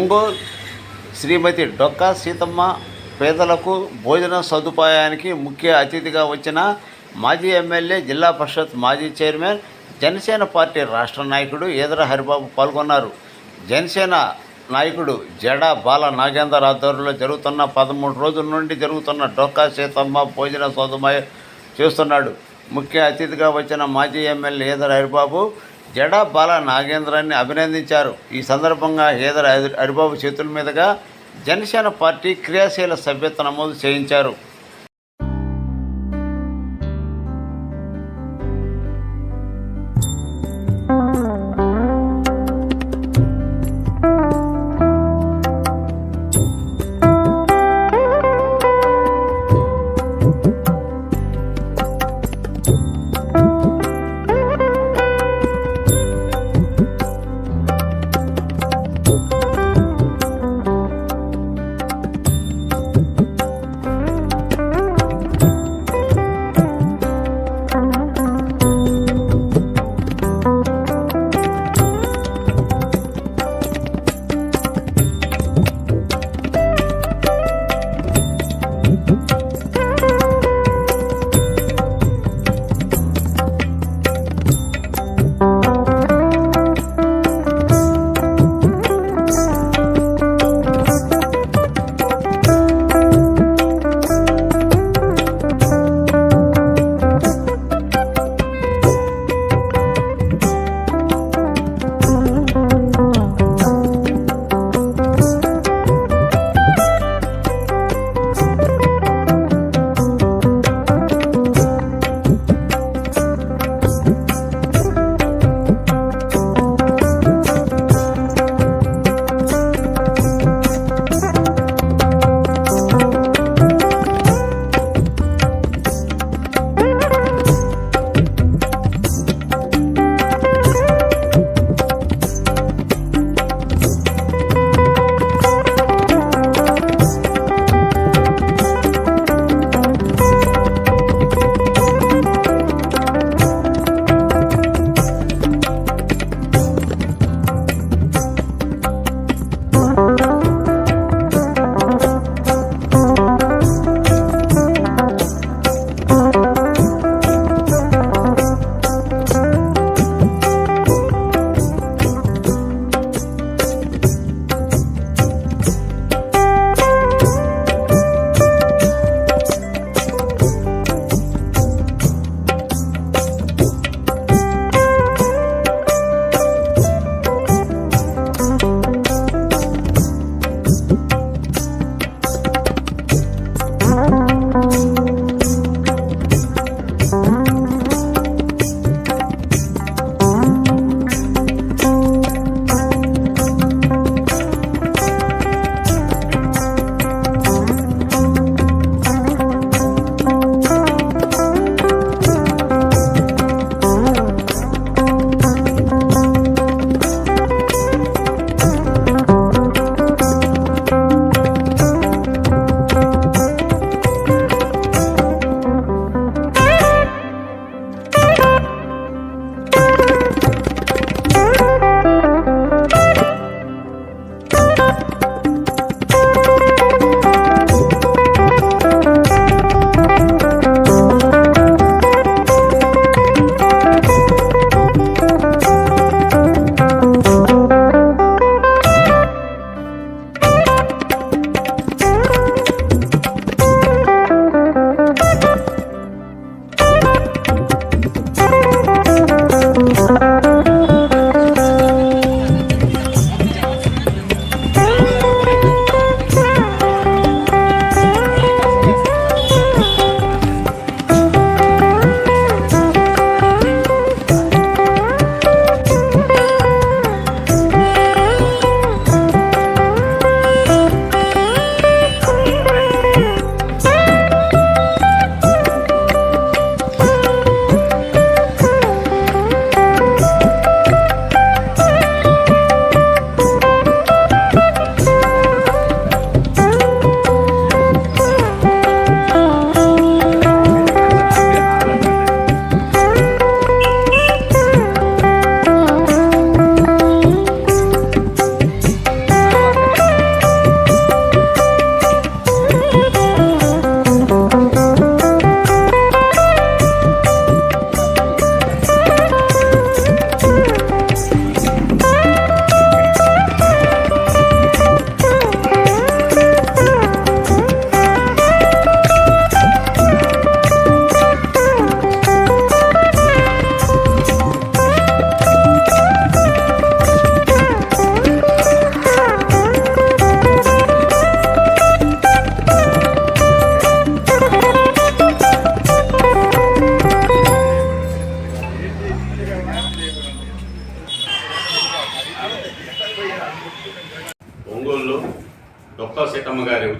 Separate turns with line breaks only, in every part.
ఒంగోలు శ్రీమతి డొక్కా సీతమ్మ పేదలకు భోజన సదుపాయానికి ముఖ్య అతిథిగా వచ్చిన మాజీ ఎమ్మెల్యే, జిల్లా పరిషత్ మాజీ చైర్మన్, జనసేన పార్టీ రాష్ట్ర నాయకుడు ఈదర హరిబాబు పాల్గొన్నారు. జనసేన నాయకుడు జడ బాల నాగేందర్ ఆధ్వర్యంలో జరుగుతున్న 13 రోజుల నుండి జరుగుతున్న డొక్కా సీతమ్మ భోజన సదుపాయం చేస్తున్నాడు. ముఖ్య అతిథిగా వచ్చిన మాజీ ఎమ్మెల్యే ఈదర హరిబాబు జడ బాల నాగేంద్రాన్ని అభినందించారు. ఈ సందర్భంగా ఈదర హరిబాబు చేతుల మీదుగా జనసేన పార్టీ క్రియాశీల సభ్యత్వ నమోదు చేయించారు.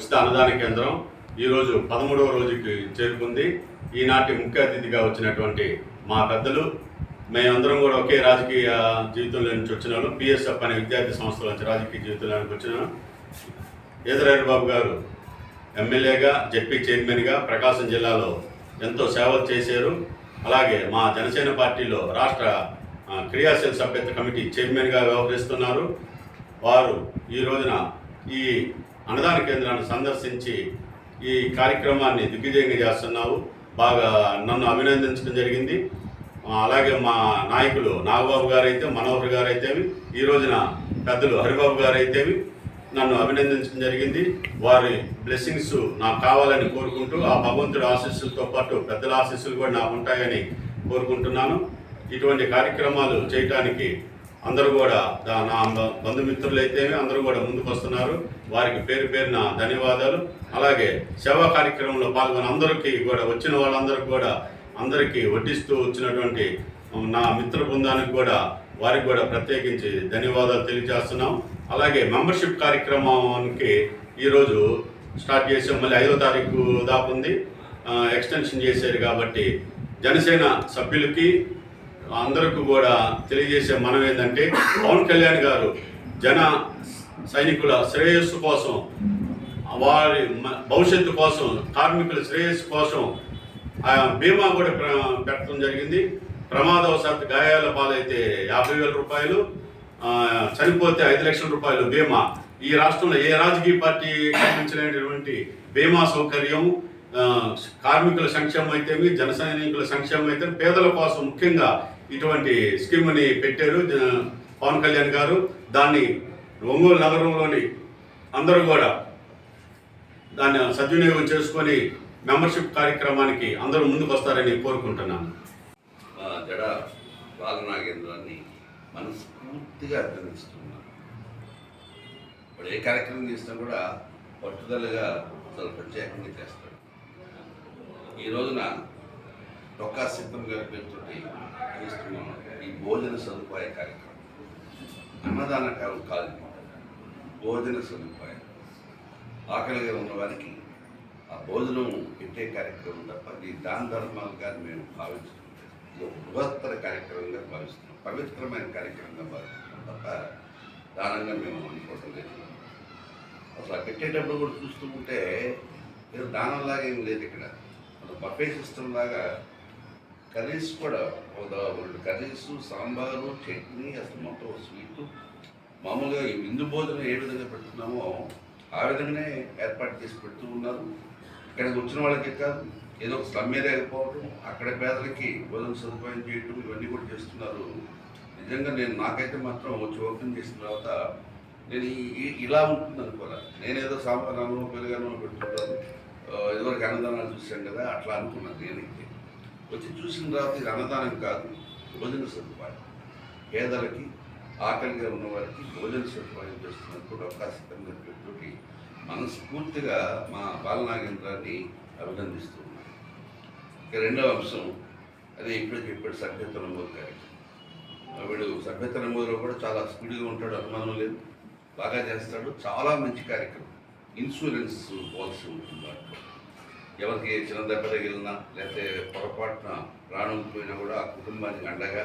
ఉచిత అన్నదాన కేంద్రం ఈరోజు 13వ రోజుకి చేరుకుంది. ఈనాటి ముఖ్య అతిథిగా వచ్చినటువంటి మా పెద్దలు, మేమందరం కూడా ఒకే రాజకీయ జీవితంలో నుంచి వచ్చిన వాళ్ళు, పిఎస్ఎఫ్ అనే విద్యార్థి సంస్థల నుంచి రాజకీయ జీవితంలోకి వచ్చిన ఈదర్ బాబు గారు ఎమ్మెల్యేగా, జెడ్పీ చైర్మన్గా ప్రకాశం జిల్లాలో ఎంతో సేవలు చేశారు. అలాగే మా జనసేన పార్టీలో రాష్ట్ర క్రియాశీల సభ్యత్వ కమిటీ చైర్మన్గా వ్యవహరిస్తున్నారు. వారు ఈ రోజున ఈ అన్నదాన కేంద్రాన్ని సందర్శించి ఈ కార్యక్రమాన్ని దిగ్విజయంగా చేస్తున్నారు. బాగా నన్ను అభినందించడం జరిగింది. అలాగే మా నాయకులు నాగబాబు గారైతే, మనోహర్ గారైతేవి, ఈ రోజున పెద్దలు హరిబాబు గారైతేవి నన్ను అభినందించడం జరిగింది. వారి బ్లెస్సింగ్స్ నాకు కావాలని కోరుకుంటూ, ఆ భగవంతుడి ఆశీస్సులతో పాటు పెద్దల ఆశీస్సులు కూడా నాకు ఉంటాయని కోరుకుంటున్నాను. ఇటువంటి కార్యక్రమాలు చేయటానికి అందరూ కూడా నా బంధుమిత్రులు అయితేనే అందరూ కూడా ముందుకు వస్తున్నారు. వారికి పేరు పేరున ధన్యవాదాలు. అలాగే సేవా కార్యక్రమంలో పాల్గొని అందరికీ కూడా, వచ్చిన వాళ్ళందరికీ కూడా, అందరికీ వడ్డిస్తూ వచ్చినటువంటి నా మిత్ర బృందానికి కూడా, వారికి కూడా ప్రత్యేకించి ధన్యవాదాలు తెలియజేస్తున్నాం. అలాగే మెంబర్షిప్ కార్యక్రమానికి ఈరోజు స్టార్ట్ చేసాం. మళ్ళీ 5వ తారీఖు దాకా ఉంది, ఎక్స్టెన్షన్ చేశారు. కాబట్టి జనసేన సభ్యులకి అందరికీ కూడా తెలియజేసే మనం ఏంటంటే, పవన్ కళ్యాణ్ గారు జన సైనికుల శ్రేయస్సు కోసం, వారి భవిష్యత్తు కోసం, కార్మికుల శ్రేయస్సు కోసం బీమా కూడా పెట్టడం జరిగింది. ప్రమాదవశాత్తు గాయాల పాలైతే 50,000 రూపాయలు, చనిపోతే 5 లక్షల రూపాయలు బీమా. ఈ రాష్ట్రంలో ఏ రాజకీయ పార్టీ కల్పించలేనటువంటి బీమా సౌకర్యం కార్మికుల సంక్షేమం అయితేమి, జన సైనికుల సంక్షేమం అయితే, పేదల కోసం ముఖ్యంగా ఇటువంటి స్కీమ్ని పెట్టారు పవన్ కళ్యాణ్ గారు. దాన్ని ఒంగోలు నగరంలోని అందరూ కూడా దాన్ని సద్వినియోగం చేసుకొని మెంబర్షిప్ కార్యక్రమానికి అందరూ ముందుకు వస్తారని కోరుకుంటున్నాను.
జడ బాలనాగేంద్రాన్ని మనస్ఫూర్తిగా అభినందిస్తున్నాను. ఇప్పుడు ఏ కార్యక్రమం చేసినా కూడా పట్టుదలగా చాలా ప్రత్యేకంగా చేస్తాడు. ఈ రోజున డొక్కా సిద్ధం గారి పేరుతో చేస్తున్నాం ఈ భోజన సదుపాయ కార్యక్రమం. అన్నదాన కాదు, భోజన సదుపాయం. ఆకలిగా ఉన్న వారికి ఆ భోజనం పెట్టే కార్యక్రమం తప్ప ఈ దాన ధర్మాలుగా మేము భావించడం బృహత్తర కార్యక్రమంగా భావిస్తున్నాం, పవిత్రమైన కార్యక్రమంగా భావిస్తున్నాం తప్ప దానంగా మేము అనుకోవటం లేదు. అసలు పెట్టేటప్పుడు కూడా చూస్తూ ఉంటే ఏదో దానంలాగా ఏం లేదు. ఇక్కడ బఫే సిస్టమ్ లాగా కర్రీస్ కూడా 2 కర్రీసు, సాంబారు, చట్నీ, అసలు మొత్తం స్వీటు, మామూలుగా విందు భోజనం ఏ విధంగా పెడుతున్నామో ఆ విధంగానే ఏర్పాటు చేసి పెడుతూ ఉన్నారు. ఇక్కడికి వచ్చిన వాళ్ళకే కాదు, ఏదో ఒక స్లమ్ ఏరియా అయిపోవడం, అక్కడ పేదలకి భోజన సదుపాయం చేయటం, ఇవన్నీ కూడా చేస్తున్నారు. నిజంగా నాకైతే మాత్రం వచ్చి ఓపెన్ చేసిన తర్వాత నేను ఇలా ఉంటుంది అనుకోలే. నేనేదో సాంబారాను పెరుగానో పెడుతుంటాను, ఇదివరకు అన్నదానాలు చూశాను కదా, అట్లా అనుకున్నాను. నేనైతే వచ్చి చూసిన తర్వాత ఇది అన్నదానం కాదు, భోజన సదుపాయం. పేదలకి, ఆకలిగా ఉన్నవారికి భోజన సదుపాయం చేస్తున్నప్పుడు అవకాశంగా పెట్టుబడి మనస్ఫూర్తిగా మా బాలనాగేంద్రాన్ని అభినందిస్తున్నాను. ఇక రెండవ అంశం, అదే ఇప్పుడే చెప్పాడు సభ్యత్వ నమోదు కార్యక్రమం. వీడు సభ్యత్వ నమోదులో కూడా చాలా స్పీడ్గా ఉంటాడు, అనుమానం లేదు, బాగా చేస్తాడు. చాలా మంచి కార్యక్రమం. ఇన్సూరెన్స్ పాలసీ ఉంటుంది దాంట్లో. ఎవరికి చిన్న దెబ్బ తగిలినా, లేకపోతే పొరపాటున ప్రాణం పోయినా కూడా ఆ కుటుంబానికి అండగా,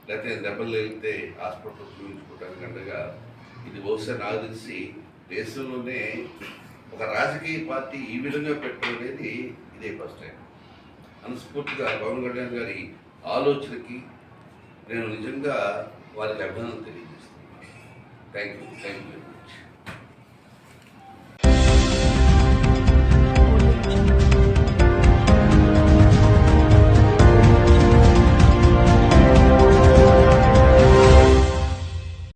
లేకపోతే దెబ్బలు తగిలితే హాస్పిటల్ చూపించుకోవడానికి అండగా. ఇది బహుశా నాకు తెలిసి దేశంలోనే ఒక రాజకీయ పార్టీ ఈ విధంగా పెట్టడం అనేది ఇదే ఫస్ట్ టైం. మనస్ఫూర్తిగా పవన్ కళ్యాణ్ గారి ఆలోచనకి నేను నిజంగా వారికి అభినందన తెలియజేస్తున్నాను. Thank you very much.